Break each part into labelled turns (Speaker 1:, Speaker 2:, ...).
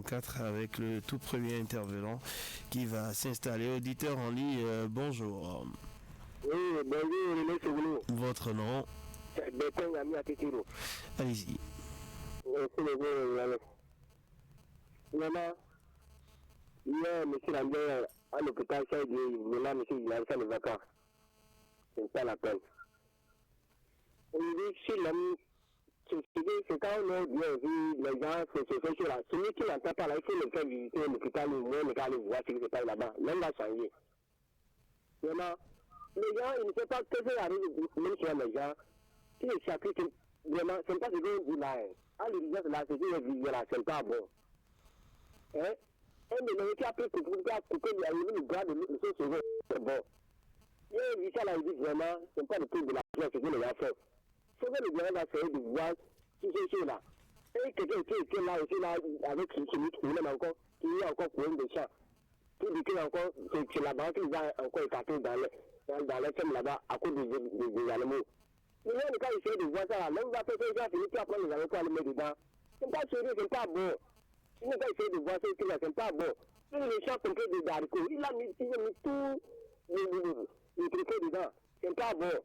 Speaker 1: 44 avec le tout premier intervenant qui va s'installer. Auditeur en ligne, bonjour.
Speaker 2: Oui, bonjour, René Sougounou.
Speaker 1: Votre nom?
Speaker 2: Béton Ami à Tétiro.
Speaker 1: Allez-y.
Speaker 2: Maman, hier, monsieur Lambert, à l'hôpital, ça dit, maintenant, monsieur, il a fait les vacances. C'est pas la peine. Aujourd'hui, si l'homme, c'est quand on a bien vu les gens, c'est sur là. Celui qui n'entend pas là, il faut le faire visiter l'hôpital, au moins, le gars, aller voir ce qui se passe là-bas. L'homme va changer. Vraiment, les gens, ils ne savent pas que ça arrive, même sur les gens. Si les chapitres, vraiment, c'est pas ce qu'on dit là. À l'urgence là, c'est une vision là, c'est pas bon. Hein? Un de nos qui a pris couper le bras de l'autre, c'est bon. Il y a une vision là, il dit vraiment, c'est pas le truc de la place, c'est que les gars font. Il faut que les gens là, c'est de voir si c'est sûr là. Et quelqu'un qui est là, aussi là, avec celui qui est encore, qui est encore pour un des champs. Qui dit qu'il encore, c'est la banque qui va encore écarter dans les fermes là-bas, à cause des animaux. Mais là, quand il essaie de voir ça, là, l'homme va faire ça, il va finir par prendre les animaux pour aller mettre dedans. C'est pas sérieux, c'est pas bon. Il n'a pas essayé de voir ce qu'il a, c'est pas bon. Si les champs complets de haricots, il a mis tout le truc dedans. C'est pas bon.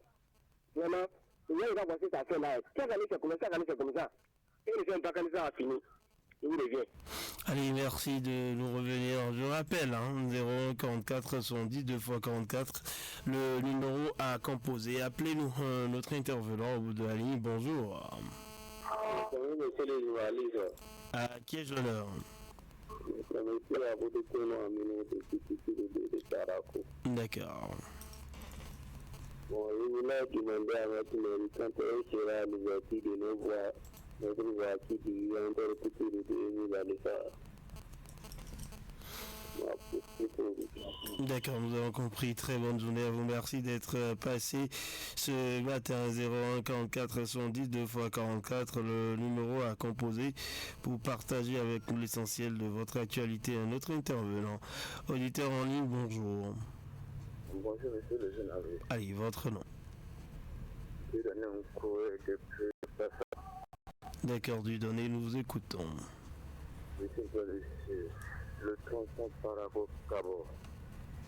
Speaker 2: Vraiment, il va voir ce que ça fait là. Chaque année, c'est comme ça. Et le fait pas quand ça a fini. Il revient.
Speaker 1: Allez, merci de nous revenir. Je rappelle, 01 44 70 2 x 44, le numéro à composer. Appelez-nous notre intervenant au bout de la ligne. Bonjour.
Speaker 2: Bonjour, monsieur le journaliste.
Speaker 1: À qui ai-je l'honneur? D'accord.
Speaker 2: Bon, je voulais demander à votre méritant quand sera l'ouverture de nos voix, notre voix qui dit encore écouter le dernier dans les phares.
Speaker 1: D'accord, nous avons compris. Très bonne journée à vous. Merci d'être passé ce matin. 01 44 70 2 x 44, le numéro à composer pour partager avec nous l'essentiel de votre actualité. Un autre intervenant. Auditeur en ligne, bonjour.
Speaker 2: Bonjour, monsieur le journaliste.
Speaker 1: Allez, votre nom.
Speaker 2: Je donne un courrier depuis
Speaker 1: D'accord, du donné, nous vous écoutons.
Speaker 2: Le tronçon Parago-Cabo,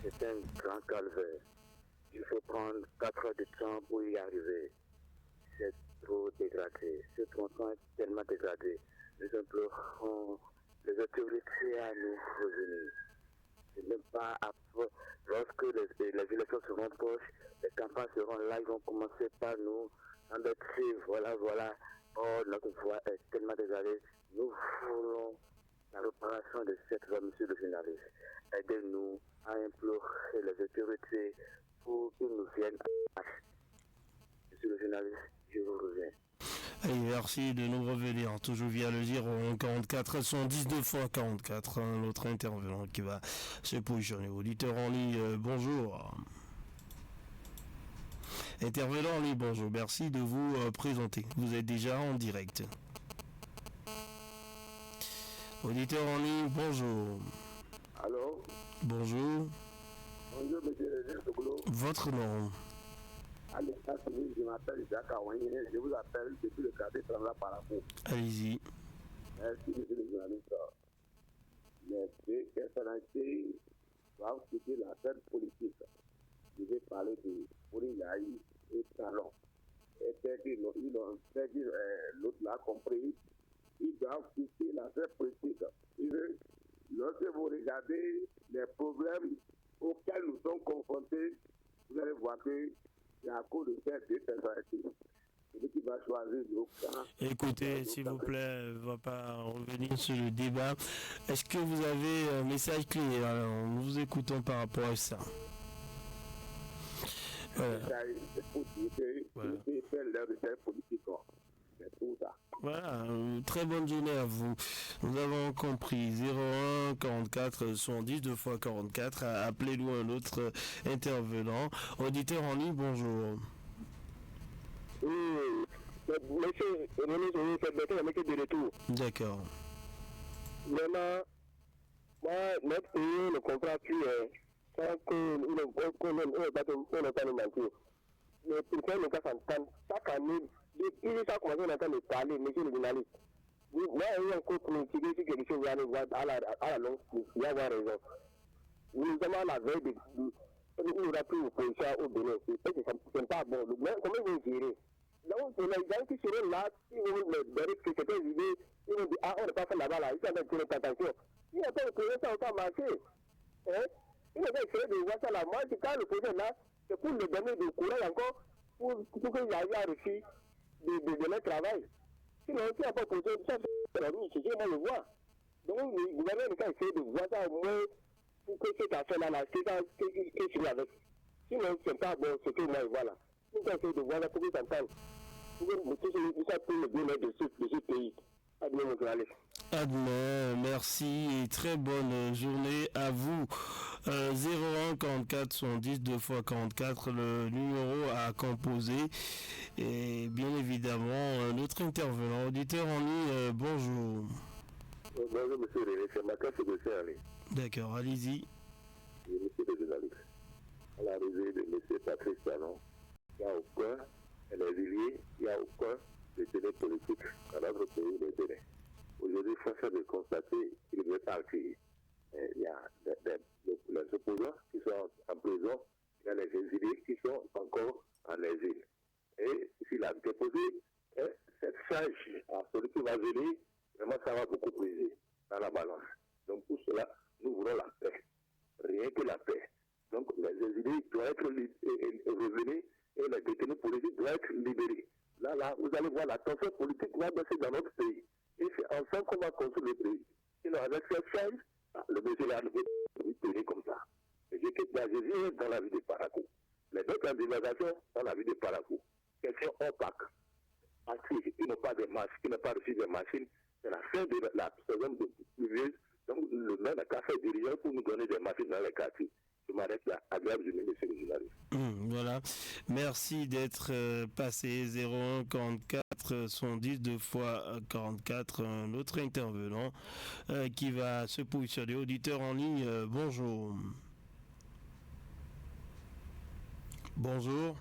Speaker 2: c'est un grand calvaire. Il faut prendre 4 heures de temps pour y arriver. C'est trop dégradé. Ce tronçon est tellement dégradé. Nous implorons les autorités à nous revenir. Et même pas après, lorsque les élections seront proches, les campagnes seront là, ils vont commencer par nous embêter. Voilà. Oh, notre voix est tellement dégradée. Nous voulons la réparation de cette voie, monsieur le journaliste. Aidez-nous à implorer les autorités pour qu'ils nous viennent à l'âge. Monsieur le journaliste, je vous reviens.
Speaker 1: Allez, merci de nous revenir, toujours via le 01 44 110 2 x 44, un autre intervenant qui va se positionner. Auditeur en ligne, bonjour. Intervenant en ligne, bonjour, merci de vous présenter. Vous êtes déjà en direct. Auditeur en ligne, bonjour.
Speaker 2: Allô?
Speaker 1: Bonjour.
Speaker 2: Bonjour, monsieur le Sougounou.
Speaker 1: Votre nom?
Speaker 2: À l'état civil, je m'appelle Jacques Awanyé. Je vous appelle depuis le quartier Tremblant par la Cour.
Speaker 1: Allez-y.
Speaker 2: Merci, monsieur le journaliste. Les deux personnalités doivent quitter la scène politique. Je vais parler de Pourilaï et Talon. Et ils ont fait dire, l'autre l'a compris. Ils doivent quitter la scène politique. Lorsque vous regardez les problèmes auxquels nous sommes confrontés, vous allez voir que c'est à cause de ces deux personnalités. Celui qui va choisir le camp.
Speaker 1: Écoutez, s'il vous plaît, on ne va pas revenir sur le débat. Est-ce que vous avez un message clé? Alors, nous vous écoutons par rapport à ça.
Speaker 2: C'est pour dire que c'est faire leur recherche politique. C'est tout ça.
Speaker 1: Voilà, très bonne journée à vous. Nous avons compris. 01 44 70 2 x 44. Appelez-nous un autre intervenant. Auditeur en ligne, bonjour.
Speaker 2: Oui, monsieur, c'est bientôt la de retour.
Speaker 1: D'accord.
Speaker 2: Vraiment, moi, notre pays ne comprend plus sans qu'on ne pas nous mentir. Mais pourquoi ne pas s'entendre? Chaque année, depuis que ça a commencé, on entend parler, monsieur le journaliste. Moi, encore pour tirer sur quelque chose, à la longue, il y a raison. Nous avons la veille de nous a pris l'opposition au Bénin. C'est pas bon. Comment ils vont gérer? Donc, les gens qui seront là, ils vont les c'était une idée, ils vont dire, ah, on n'a pas fait là-bas, là, ils sont en train de tirer attention. Il n'y a pas de projet, ça n'a pas marché. Hein? Il va essayer de voir ça là. Moi, quand le projet là, c'est pour le donner du courage encore, pour qu'il arrive à réussir de leur travail. Sinon, s'il n'y a pas de projet, ça, c'est la vie, c'est moi le vois. Donc, le gouvernement a essayé de voir ça au moins pour que cette affaire-là, qu'est-ce qu'il y avec. Sinon, c'est pas bon, c'est que moi, voilà. Nous avons essayé de voir là pour qu'ils s'entendent. Pour le bien-être de ce pays. Admet, mon frère.
Speaker 1: Admet, merci et très bonne journée à vous. 01 44 110 2 x 44, le numéro à composer. Et bien évidemment, notre intervenant, auditeur en ligne, bonjour.
Speaker 3: Bonjour, monsieur René, c'est ma carte de Saint-Allé.
Speaker 1: D'accord, allez-y.
Speaker 3: Monsieur le journaliste. À l'arrivée de monsieur Patrice Talon, il n'y a aucun régulier, il n'y a aucun détenu politique dans notre pays, le Bénin. Aujourd'hui, force est de constater qu'il ne veut pas accueillir. Il y a les opposants qui sont en prison, il y a les exilés qui sont encore en exil. Et s'il a déposé cette charge à celui qui va venir, vraiment ça va beaucoup peser dans la balance. Donc pour cela, nous voulons la paix. Rien que la paix. Donc les exilés doivent être revenus et les détenus politiques doivent être libérés. Là, vous allez voir la tension politique va baisser dans notre pays. Et c'est ensemble qu'on va construire le pays. Sinon, avec cette charge, le monsieur là ne peut tenir comme ça. Et je vis dans la vie de Parakou. Les deux candidatations dans la vie de Parakou. Question opaque. Qui n'ont pas de masques, qui n'ont pas reçu de machines. C'est la fin de la saison de pluvieuse. Donc, le maire n'a qu'à faire dirigeant pour nous donner des machines dans les quartiers. Je m'arrête là. Agréable journée, monsieur le journaliste.
Speaker 1: Voilà. Merci d'être passé 01 44 110 2 x 44. Un autre intervenant qui va se positionner. Auditeur en ligne, bonjour. Bonjour.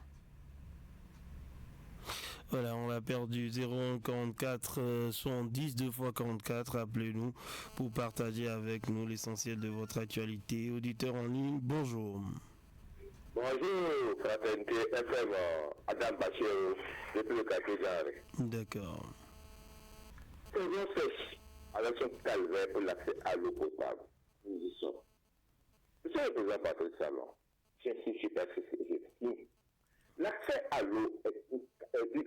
Speaker 1: Voilà, on l'a perdu. 01 44 110 2 x 44. Appelez-nous pour partager avec nous l'essentiel de votre actualité. Auditeur en ligne, bonjour.
Speaker 3: Bonjour, fraternité FM, Adam Bachir, depuis le quartier Jarre.
Speaker 1: D'accord.
Speaker 3: Saison sèche, avec son calvaire pour l'accès à l'eau potable. Nous y sommes. Monsieur le président Patrice Talon, j'insiste, l'accès à l'eau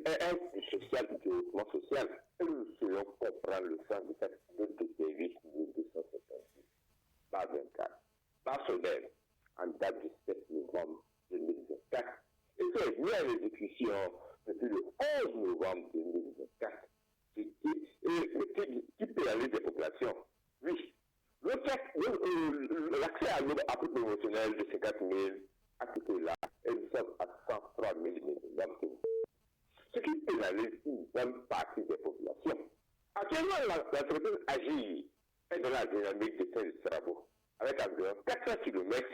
Speaker 3: est un social, développement social. Et nous devons comprendre le sens de cette de service 1256, par 24, par semaine, en date du 7 novembre 2024. Et c'est bien l'exécution depuis le 11 novembre 2024 qui pénalise des populations. Oui, l'accès à l'eau à prix promotionnel de 50 000 a coûté là, et nous sommes à 103 000 millions. Ce qui pénalise une bonne partie des populations. Actuellement, l'entreprise agit est dans la dynamique de ces travaux, avec environ 400 km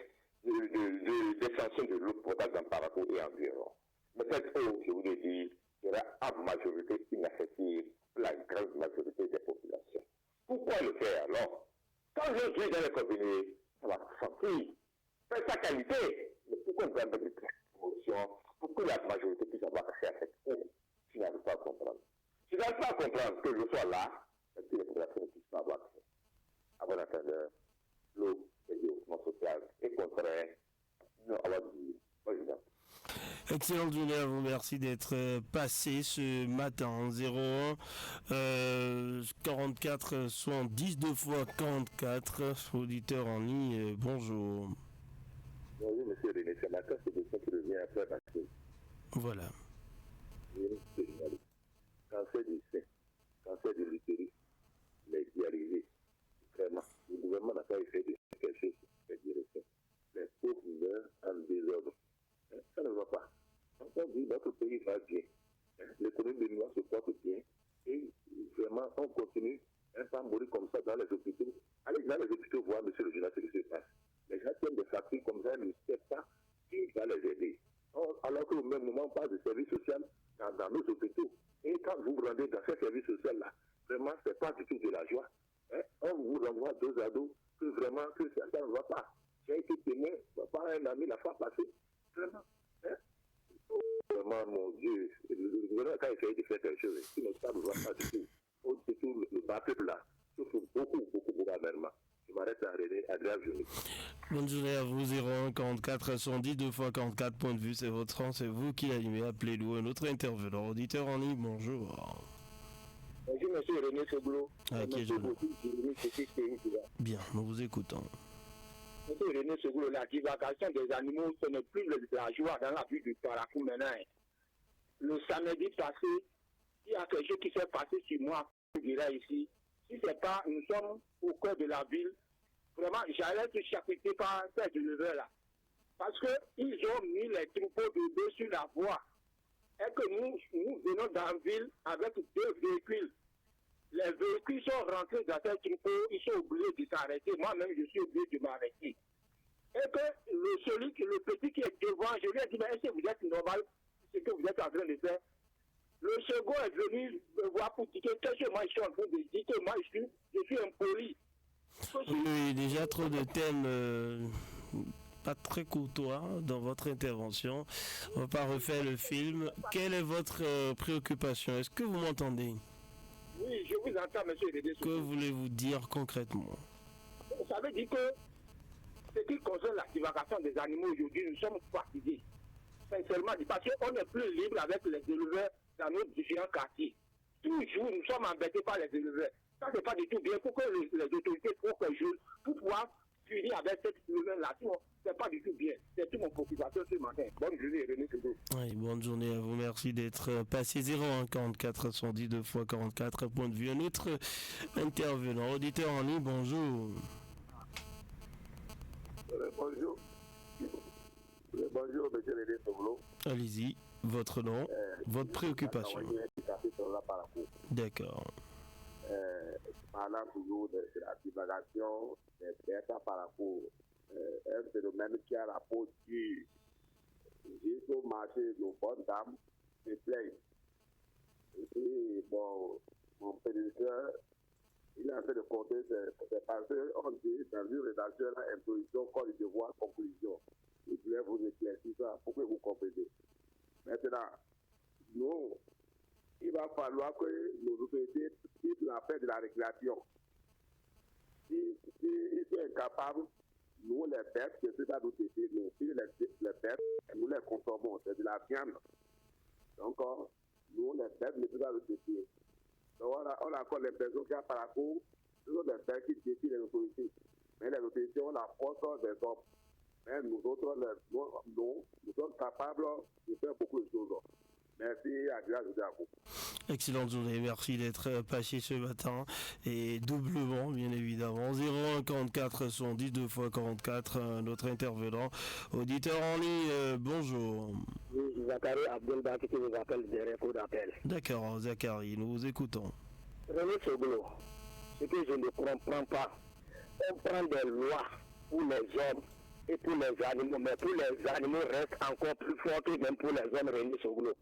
Speaker 3: d'extension de l'eau potable dans Parakou et environ. Mais cette eau, je vous l'ai dit, sera en majorité inaccessible pour la grande majorité des populations. Pourquoi le faire alors? Quand je suis dans les cabinets, ça va sentir. C'est sa qualité. Mais pourquoi on doit mettre des promotions pour que la majorité puisse avoir accès à cette eau? Je n'arrive pas à comprendre. Je n'arrive pas à comprendre que je sois là et que les populations ne puissent pas avoir accès. À bon entendeur, l'eau, le développement social est contraire. Nous avons dit, par exemple.
Speaker 1: Excellente journée à vous, merci d'être passé ce matin. 01 44 70 2 x 44, auditeur en ligne, bonjour.
Speaker 3: Bonjour monsieur René, c'est ma classe de ça qui revient après parce que...
Speaker 1: Voilà.
Speaker 3: Cancer du sein, cancer de l'utérus, les dialysés, vraiment, le gouvernement n'a pas essayé de faire quelque chose sur cette direction. Les pauvres meurent en désordre. Ça ne va pas. On dit notre pays va bien. L'économie de nous se porte bien. Et vraiment, on continue pas mourir comme ça dans les hôpitaux. Allez dans les hôpitaux voir, monsieur le journaliste, ce qui se passe. Les gens tiennent des factures comme ça, ils ne savent pas qui va les aider. Alors qu'au même moment, on parle de services sociaux dans nos hôpitaux. Et quand vous vous rendez dans ces services sociaux-là, vraiment, c'est pas du tout de la joie. Hein? On vous renvoie dos à dos que vraiment, que ça ne va pas. J'ai été témoin par un ami la fois passée. Vraiment. Hein? Vraiment, mon Dieu, le gouvernement a essayé de faire quelque chose. Sinon, ça ne va pas du tout. Surtout le bas peuple là. Souffre beaucoup amèrement. Je m'arrête à René, Adrien Journée.
Speaker 1: Bonne journée à vous, 01 44 110 2 fois 44 points de vue, c'est votre temps, c'est vous qui l'animez, appelez-nous. Un autre intervenant, auditeur en ligne, bonjour.
Speaker 2: Bonjour, monsieur René Seglo.
Speaker 1: Bien, nous vous écoutons.
Speaker 2: Monsieur René Seglo, la divagation des animaux, ce n'est plus la joie dans la vie du Paracou maintenant. Le samedi passé, il y a quelque chose qui s'est passé sur moi, je dirais ici. Si c'est pas, nous sommes au cœur de la ville, vraiment, j'allais être chapitré par ces éleveurs-là. Parce qu'ils ont mis les troupeaux de bœufs sur la voie. Et que nous venons dans la ville avec 2 véhicules. Les véhicules sont rentrés dans ces troupeaux, ils sont obligés de s'arrêter. Moi-même, je suis obligé de m'arrêter. Et que le petit qui est devant, je lui ai dit, mais est-ce que vous êtes normal, ce que vous êtes en train de faire? Le second est venu me voir pour dire que moi je suis en train de dire que moi je suis impoli.
Speaker 1: Oui, déjà trop de thèmes pas très courtois dans votre intervention. On va pas refaire le film. Quelle est votre préoccupation? Est-ce que vous m'entendez?
Speaker 2: Oui, je vous entends, monsieur Dédé.
Speaker 1: Que voulez-vous dire concrètement?
Speaker 2: Ça veut dire que ce qui concerne la divagation des animaux aujourd'hui, nous sommes fatigués. Sincèrement, parce qu'on n'est plus libre avec les éleveurs dans nos différents quartiers. Toujours, nous sommes embêtés par les éleveurs. Ça, c'est pas du tout bien. Pour que les autorités trouvent quelque chose pour pouvoir finir avec cette éleveur-là. Sinon, c'est pas du tout bien. C'est tout mon préoccupation ce matin. Bonne journée, René Seglo.
Speaker 1: Oui, bonne journée à vous. Merci d'être passé 01 44 110 2 fois 44 point de vue. Un autre intervenant, auditeur en ligne, bonjour.
Speaker 3: Bonjour. Bonjour, monsieur René Seglo.
Speaker 1: Allez-y, votre nom, votre préoccupation. D'accord.
Speaker 3: Parlant toujours de la divagation des bêtes par rapport à un phénomène qui a rapport du marché de bonnes dames, se plaignent. Et bon, mon prédécesseur, il a fait de compter, c'est parce qu'on dit dans une rédaction, imposition, code de devoir, conclusion. Je voulais vous éclaircir ça pour que vous compreniez. Maintenant, nous, il va falloir que nos autorités quittent la paix de la régulation. S'ils sont incapables, nous, les bêtes, que c'est à nous tester, nous, si les bêtes, nous les consommons, c'est de la viande. Donc, nous, les bêtes, ne peuvent pas nous tester. Donc, on a encore l'impression qu'il y a par rapport, ce sont des bêtes qui défient les autorités. Mais les autorités ont la force des hommes. Mais nous autres, nous sommes capables de faire beaucoup de choses. Merci, agréable à vous.
Speaker 1: Excellente journée, merci d'être passé ce matin et doublement bien évidemment. 01 44 110 2 fois 44, notre intervenant, auditeur en ligne, bonjour.
Speaker 2: Oui, Zachary Abdelbaki qui nous appelle des réseaux d'appel.
Speaker 1: D'accord, Zachary, nous vous écoutons.
Speaker 2: René Seglo, ce que je ne comprends pas, on prend des lois pour les hommes et pour les animaux, mais pour les animaux reste encore plus fort que même pour les hommes, René Seglo.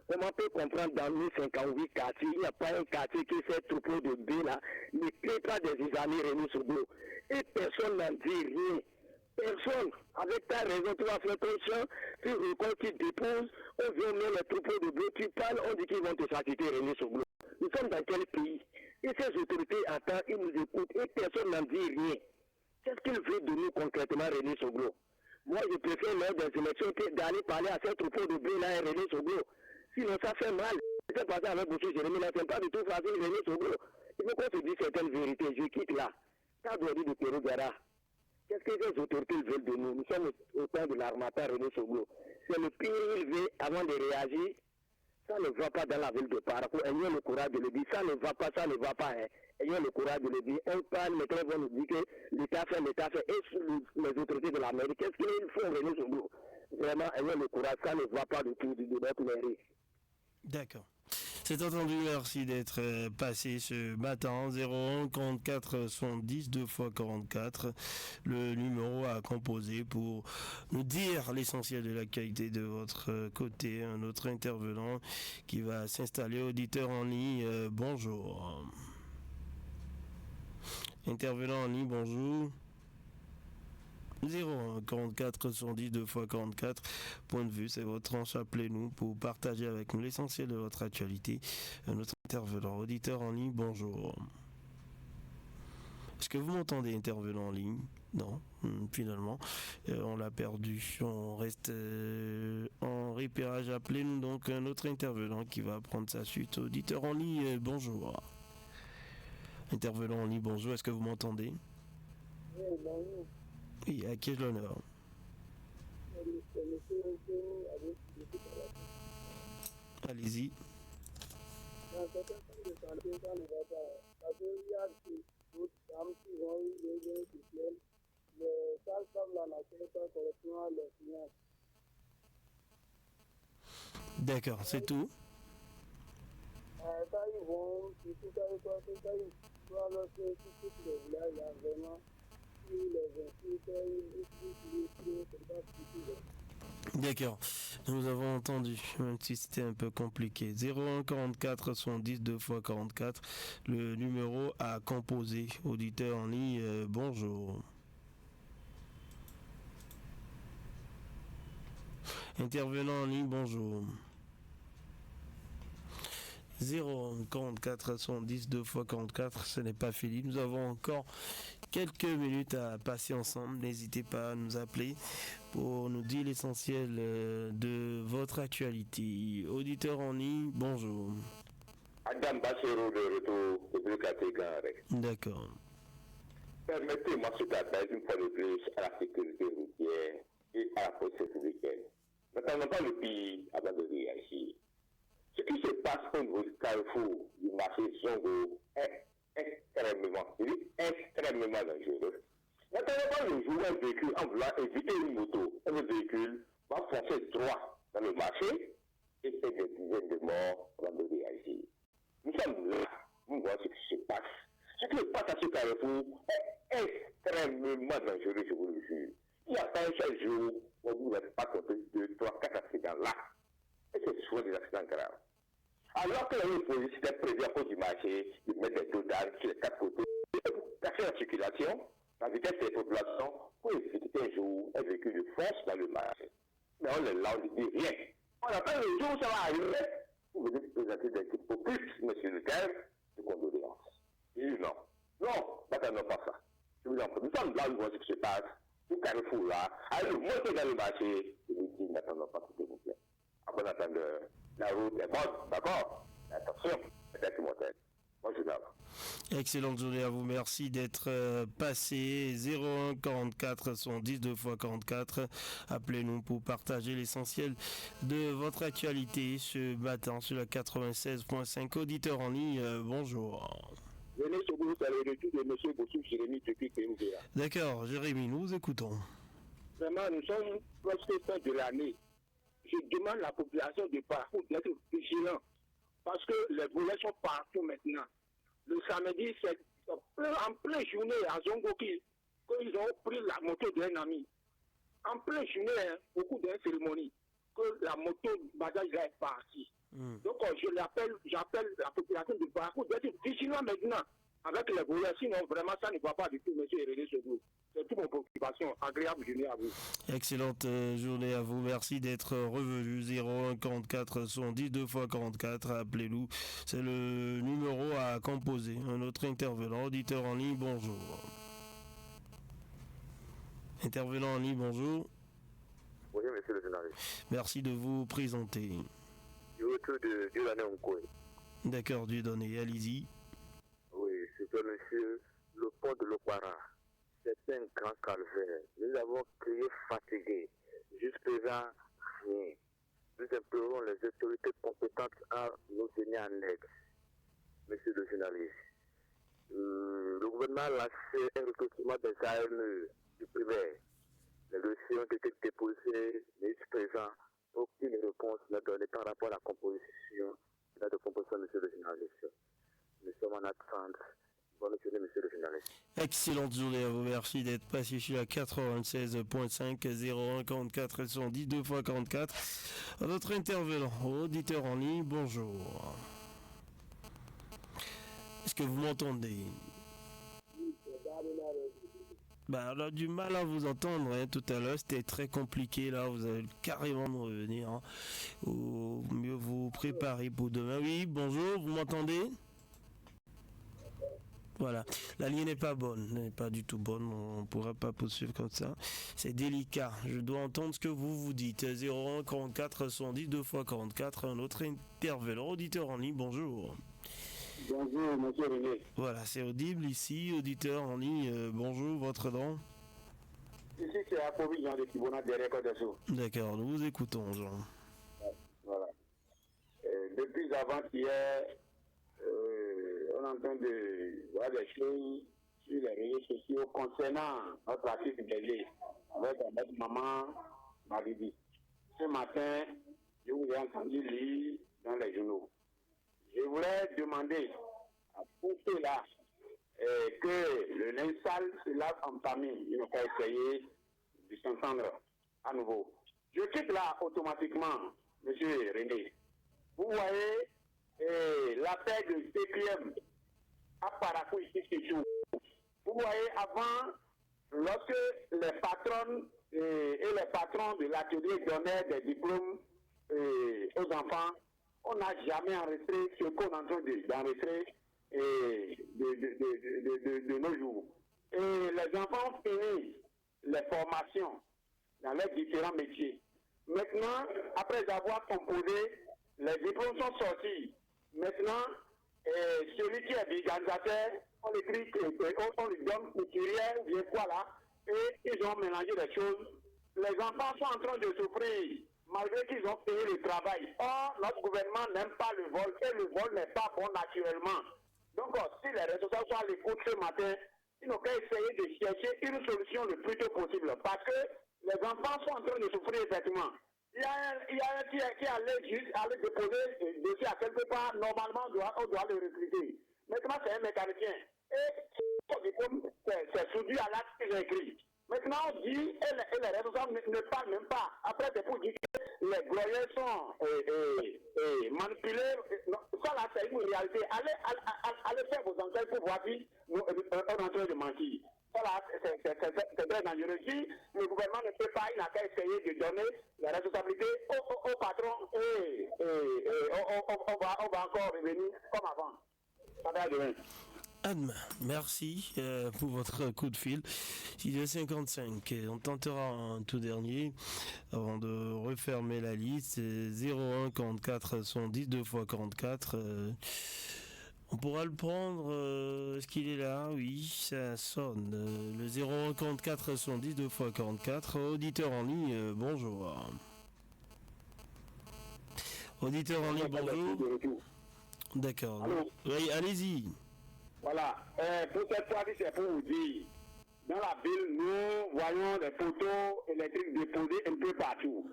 Speaker 2: Comment peut comprendre dans nos 58 quartiers, il n'y a pas un quartier qui fait troupeau de bœufs là, ne crée pas des amis René Seglo. Et personne n'en dit rien. Personne. Avec ta raison, tu vas faire ton champ, tu récoltes, tu déposes, on vient mettre les troupeaux de bœufs, tu parles, on dit qu'ils vont te s'acquitter René Seglo. Nous sommes dans quel pays? Et ces autorités attendent, ils nous écoutent, et personne n'en dit rien. Qu'est-ce qu'il veut de nous concrètement René Seglo? Moi, je préfère lors des élections d'aller parler à ces troupeaux de bœufs là, René Seglo. Sinon, ça fait mal. C'est passé avec M. Jérémy, là, c'est pas du tout facile, René Seglo. Il faut qu'on se dise certaines vérités. Je quitte là. Ça doit dire de Pérou Gara. Qu'est-ce que les autorités veulent de nous? Nous sommes au temps de l'armateur René Seglo. C'est le pays élevé avant de réagir. Ça ne va pas dans la ville de Parakou. Ayons le courage de le dire. Ça ne va pas, ça ne va pas. Hein. Ayons le courage de le dire. On parle, les gens vont nous dire que l'État fait. Et les autorités de l'Amérique, qu'est-ce qu'ils font, René Seglo? Vraiment, ayons le courage. Ça ne va pas du tout de notre mairie.
Speaker 1: D'accord. C'est entendu, merci d'être passé ce matin. 01 44 70 2 x 44, le numéro à composer pour nous dire l'essentiel de l'actualité de votre côté. Un autre intervenant qui va s'installer, auditeur en ligne, bonjour. Intervenant en ligne, bonjour. 01 44 70 2 x 44. Point de vue, c'est votre tranche. Appelez-nous pour partager avec nous l'essentiel de votre actualité. Notre intervenant, auditeur en ligne, bonjour. Est-ce que vous m'entendez, intervenant en ligne? Non, finalement, on l'a perdu. On reste en repérage. Appelez-nous donc un autre intervenant qui va prendre sa suite. Auditeur en ligne, bonjour. Intervenant en ligne, bonjour. Est-ce que vous m'entendez?
Speaker 2: Oui, bonjour.
Speaker 1: Oui, à qui ai-je l'honneur? Allez-y. D'accord, c'est tout. D'accord, nous avons entendu, même si c'était un peu compliqué. 01 44 70 2 x 44, le numéro à composer. Auditeur en ligne, bonjour. Intervenant en ligne, bonjour. 01 44 70 2 x 44, ce n'est pas fini. Nous avons encore quelques minutes à passer ensemble. N'hésitez pas à nous appeler pour nous dire l'essentiel de votre actualité. Auditeur en ligne, bonjour.
Speaker 3: Adam Bassero de retour au Catégorie.
Speaker 1: D'accord.
Speaker 3: Permettez-moi ce appel une fois de plus à la sécurité routière et à la police républicaine. N'attendons pas le pays avant de réagir. Ce qui se passe au niveau du carrefour du marché Zongo est extrêmement dangereux. N'attendons pas le jour où un véhicule, en voulant éviter une moto, un véhicule va foncer droit dans le marché et fait des dizaines de morts avant de réagir. Nous sommes là, nous voyons ce qui se passe. Ce qui se passe à ce carrefour est extrêmement dangereux, je vous le jure. Il n'y a pas un seul jour où vous n'êtes pas compté 2, 3, 4 accidents là. Et c'est souvent des accidents graves. Alors que les policiers étaient prévus à cause du marché, ils mettent des dodanes sur les 4 côtés, casser la circulation, la vitesse des populations, pour éviter qu'un jour un véhicule fonce dans le marché. Mais on est là, on ne dit rien. On attend le jour où ça va arriver, vous venez présenter des hypocrites, monsieur le maire, de condoléances. Il dit non. Non, n'attendons pas ça. Je vous en prie. Nous sommes là, nous voyons ce qui se passe. Tout carrefour là, allez monter dans le marché, et nous dit n'attendons pas, s'il vous plaît. À bon entendeur, la route est bonne, d'accord? Attention, peut-être mortel. Bonne journée à vous.
Speaker 1: Excellente journée à vous, merci d'être passé. 01 44 70 2 x 44. Appelez-nous pour partager l'essentiel de votre actualité ce matin sur la 96.5. Auditeur en ligne, bonjour.
Speaker 2: Venez sur vous, c'est le retour de M. Bossou Jérémy depuis Péouvea.
Speaker 1: D'accord, Jérémy, nous vous écoutons.
Speaker 2: Vraiment, nous sommes presque fin de l'année. Je demande à la population de partout d'être vigilant parce que les volets sont partout maintenant. Le samedi, c'est en pleine journée à Zongo qu'ils ont pris la moto d'un ami. En pleine journée, beaucoup d'une cérémonie, que la moto bagage est partie. Donc j'appelle la population de partout d'être vigilant maintenant avec les volets, sinon vraiment ça ne va pas du tout, monsieur Hérédé Segou. C'est toute mon préoccupation. Agréable journée à vous.
Speaker 1: Excellente journée à vous. Merci d'être revenu. 01 44 70 2 x 44. Appelez-nous. C'est le numéro à composer. Un autre intervenant. Auditeur en ligne, bonjour. Intervenant en ligne, bonjour.
Speaker 3: Oui, monsieur le journaliste.
Speaker 1: Merci de vous présenter.
Speaker 3: Du retour de Dieudonné Nkoy.
Speaker 1: D'accord, Dieudonné, allez-y.
Speaker 3: Oui, c'était monsieur le pont de l'Okwara. C'est un grand calvaire. Nous avons crié fatigués. Jusqu'à présent, rien. Nous implorons les autorités compétentes à nous venir en aide. Monsieur le journaliste, le gouvernement a lancé un recrutement des AME du primaire. Les dossiers ont été déposés, mais jusqu'à présent, aucune réponse n'est donnée par rapport à la composition là de composition, monsieur le journaliste. Nous sommes en attente. Bonne journée, monsieur le journaliste.
Speaker 1: Excellente journée à vous, merci d'être passé sur la 96.5 01 44 110 2 x 44. Notre intervenant, auditeur en ligne, bonjour. Est-ce que vous m'entendez? On a du mal à vous entendre, hein. Tout à l'heure c'était très compliqué, là vous allez carrément me revenir, hein. Ou mieux vous préparer pour demain. Oui, bonjour, vous m'entendez? Voilà, la ligne n'est pas bonne, n'est pas du tout bonne, on ne pourra pas poursuivre comme ça. C'est délicat, je dois entendre ce que vous dites. 01 44 110 2 x 44, un autre intervenant, auditeur en ligne, bonjour.
Speaker 2: Bonjour, monsieur René.
Speaker 1: Voilà, c'est audible ici, auditeur en ligne, bonjour, votre nom?
Speaker 2: Ici, c'est Apovi Jean de Kibona, derrière Côte d'Azur.
Speaker 1: D'accord, nous vous écoutons, Jean.
Speaker 2: Voilà. Depuis avant-hier, on entend voir des choses sur les réseaux sociaux concernant notre artiste Bélier, avec notre maman Maridi. Ce matin, je vous ai entendu lire dans les journaux. Je voulais demander à tous ceux-là que le linge sale se lave en famille. Ils n'ont pas essayé de s'entendre à nouveau. Je quitte là automatiquement, monsieur René. Vous voyez l'affaire de CPM à Parakou ici chez nous. Vous voyez avant, lorsque les patronnes et les patrons de l'atelier donnaient des diplômes aux enfants, on n'a jamais enregistré ce qu'on est en train d'enregistrer de nos jours. Et les enfants finissent les formations dans leurs différents métiers. Maintenant, après avoir composé, les diplômes sont sortis. Maintenant, celui qui est vulgarisateur, on écrit on lui donne couturière ou bien quoi là, et ils ont mélangé les choses. Les enfants sont en train de souffrir, malgré qu'ils ont payé le travail. Or, notre gouvernement n'aime pas le vol, et le vol n'est pas bon naturellement. Donc, si les responsables sont à l'écoute ce matin, ils n'ont qu'à essayer de chercher une solution le plus tôt possible, parce que les enfants sont en train de souffrir effectivement. Il y a un qui allait juste aller déposer le dossier à quelque part, normalement on doit le recruter. Maintenant c'est un mécanicien. Et son diplôme, c'est soutenu à l'acte que j'ai écrit. Maintenant on dit, et les responsables ne parlent même pas. Après c'est pour dire que les glorieux sont manipulés. Ça là c'est une réalité. Allez faire vos enquêtes pour voir si on est en train de mentir. Voilà, c'est très dangereux. Si le gouvernement ne peut pas, il n'a qu'à essayer de donner la responsabilité au patron et on va encore revenir comme avant. Ça va demain.
Speaker 1: Admin, merci pour votre coup de fil. 6h55, on tentera un tout dernier avant de refermer la liste. 01 44 110 2 x 44. On pourra le prendre, est-ce qu'il est là? Oui, ça sonne. Le 01 44 110 2 x 44. Auditeur en ligne, bonjour. Auditeur en ligne, bonjour. D'accord. Oui, allez-y.
Speaker 2: Voilà. Pour cette fois-ci, c'est pour vous dire, dans la ville, nous voyons des poteaux électriques déposés un peu partout.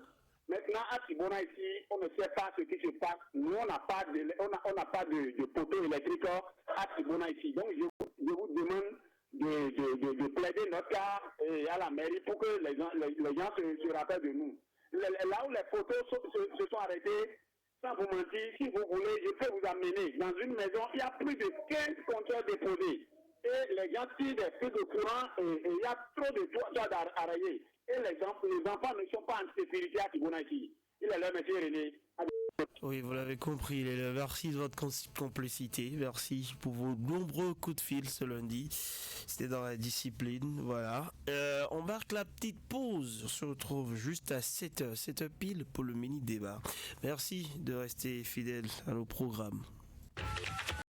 Speaker 2: Maintenant, à Sibona ici, on ne sait pas ce qui se passe. Nous, on n'a pas de poteau électrique à Sibona ici. Donc, je vous demande de plaider notre cas à la mairie pour que les gens se rappellent de nous. Là où les poteaux se sont arrêtés, sans vous mentir, si vous voulez, je peux vous amener dans une maison, il y a plus de 15 compteurs déposés. Et les gens tirent des feux de courant et il y a trop de toits d'arrayer. Et les enfants ne sont pas en sécurité à Kibona ici. Il est là, monsieur René.
Speaker 1: Oui, vous l'avez compris. Merci de votre complicité. Merci pour vos nombreux coups de fil ce lundi. C'était dans la discipline. Voilà. On marque la petite pause. On se retrouve juste à 7h. 7h pile pour le mini-débat. Merci de rester fidèle à nos programmes.